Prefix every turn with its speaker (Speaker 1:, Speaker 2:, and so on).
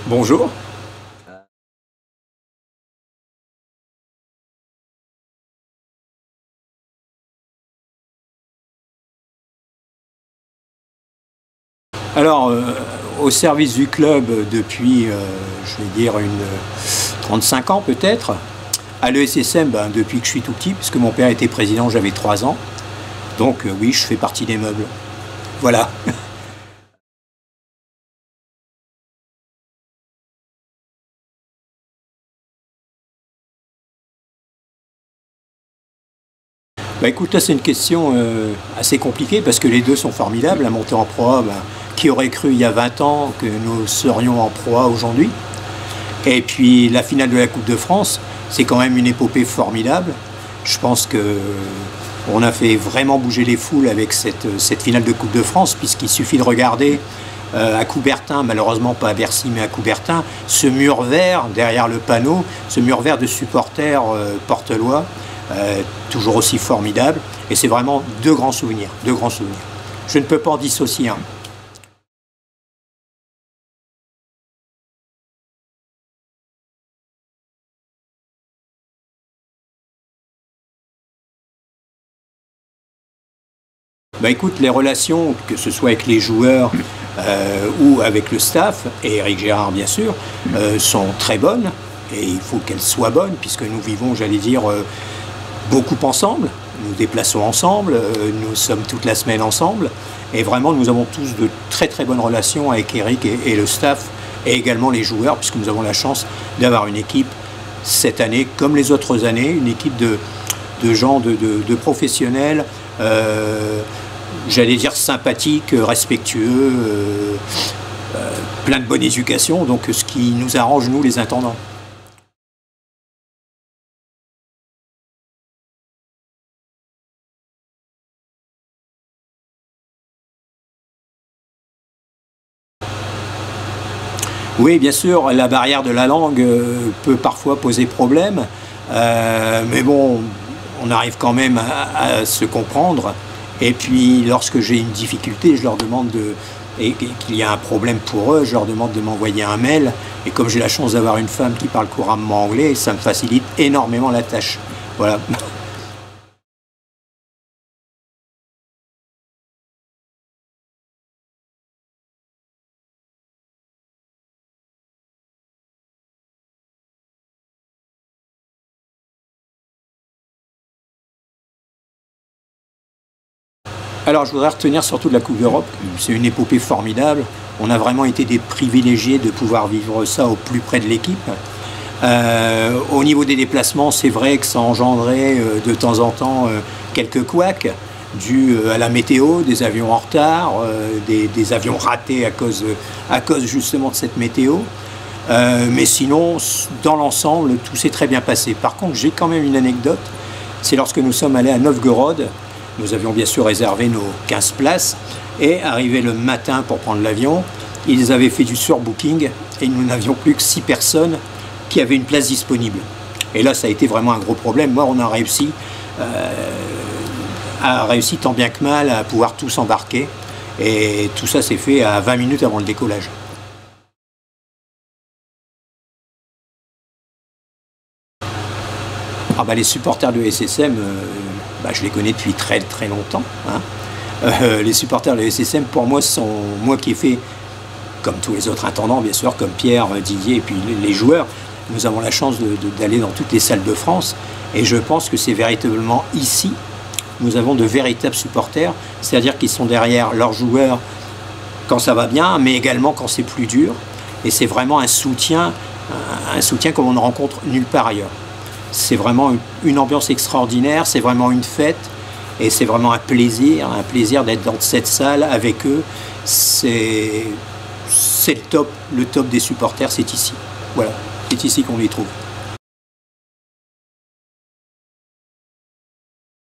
Speaker 1: Bonjour. Alors, au service du club depuis, je vais dire, 35 ans peut-être. À l'ESSM, depuis que je suis tout petit, puisque mon père était président, j'avais 3 ans. Donc oui, je fais partie des meubles. Voilà. Écoute, là c'est une question assez compliquée parce que les deux sont formidables. La montée en Pro A, qui aurait cru il y a 20 ans que nous serions en Pro A aujourd'hui? Et puis la finale de la Coupe de France, c'est quand même une épopée formidable. Je pense que on a fait vraiment bouger les foules avec cette finale de Coupe de France, puisqu'il suffit de regarder à Coubertin, malheureusement pas à Bercy mais à Coubertin, ce mur vert derrière le panneau, ce mur vert de supporters portelois, toujours aussi formidable. Et c'est vraiment deux grands souvenirs, deux grands souvenirs. Je ne peux pas en dissocier un. Écoute, les relations, que ce soit avec les joueurs ou avec le staff, et Éric Gérard bien sûr, sont très bonnes, et il faut qu'elles soient bonnes, puisque nous vivons, j'allais dire, beaucoup ensemble, nous déplaçons ensemble, nous sommes toute la semaine ensemble, et vraiment nous avons tous de très très bonnes relations avec Éric et le staff, et également les joueurs, puisque nous avons la chance d'avoir une équipe cette année, comme les autres années, une équipe de gens, de professionnels, j'allais dire sympathiques, respectueux, plein de bonne éducation, donc ce qui nous arrange, nous les intendants. Oui, bien sûr, la barrière de la langue peut parfois poser problème, mais bon, on arrive quand même à se comprendre. Et puis, lorsque j'ai une difficulté, je leur demande et qu'il y a un problème pour eux, je leur demande de m'envoyer un mail. Et comme j'ai la chance d'avoir une femme qui parle couramment anglais, ça me facilite énormément la tâche. Voilà. Alors, je voudrais retenir surtout de la Coupe d'Europe. C'est une épopée formidable. On a vraiment été des privilégiés de pouvoir vivre ça au plus près de l'équipe. Au niveau des déplacements, c'est vrai que ça engendrait de temps en temps quelques couacs dus à la météo, des avions en retard, des avions ratés à cause justement de cette météo. Mais sinon, dans l'ensemble, tout s'est très bien passé. Par contre, j'ai quand même une anecdote. C'est lorsque nous sommes allés à Novgorod. Nous avions bien sûr réservé nos 15 places et arrivé le matin pour prendre l'avion, ils avaient fait du surbooking et nous n'avions plus que 6 personnes qui avaient une place disponible. Et là, ça a été vraiment un gros problème. Moi, on a réussi tant bien que mal à pouvoir tous embarquer. Et tout ça s'est fait à 20 minutes avant le décollage. Les supporters de l'ESSM, je les connais depuis très très longtemps. Hein. Les supporters de l'ESSM, pour moi, sont moi qui ai fait, comme tous les autres intendants, bien sûr, comme Pierre, Didier et puis les joueurs, nous avons la chance d'aller dans toutes les salles de France. Et je pense que c'est véritablement ici, nous avons de véritables supporters, c'est-à-dire qu'ils sont derrière leurs joueurs quand ça va bien, mais également quand c'est plus dur. Et c'est vraiment un soutien comme on ne rencontre nulle part ailleurs. C'est vraiment une ambiance extraordinaire, c'est vraiment une fête et c'est vraiment un plaisir d'être dans cette salle avec eux. C'est le top des supporters, c'est ici. Voilà, c'est ici qu'on les trouve.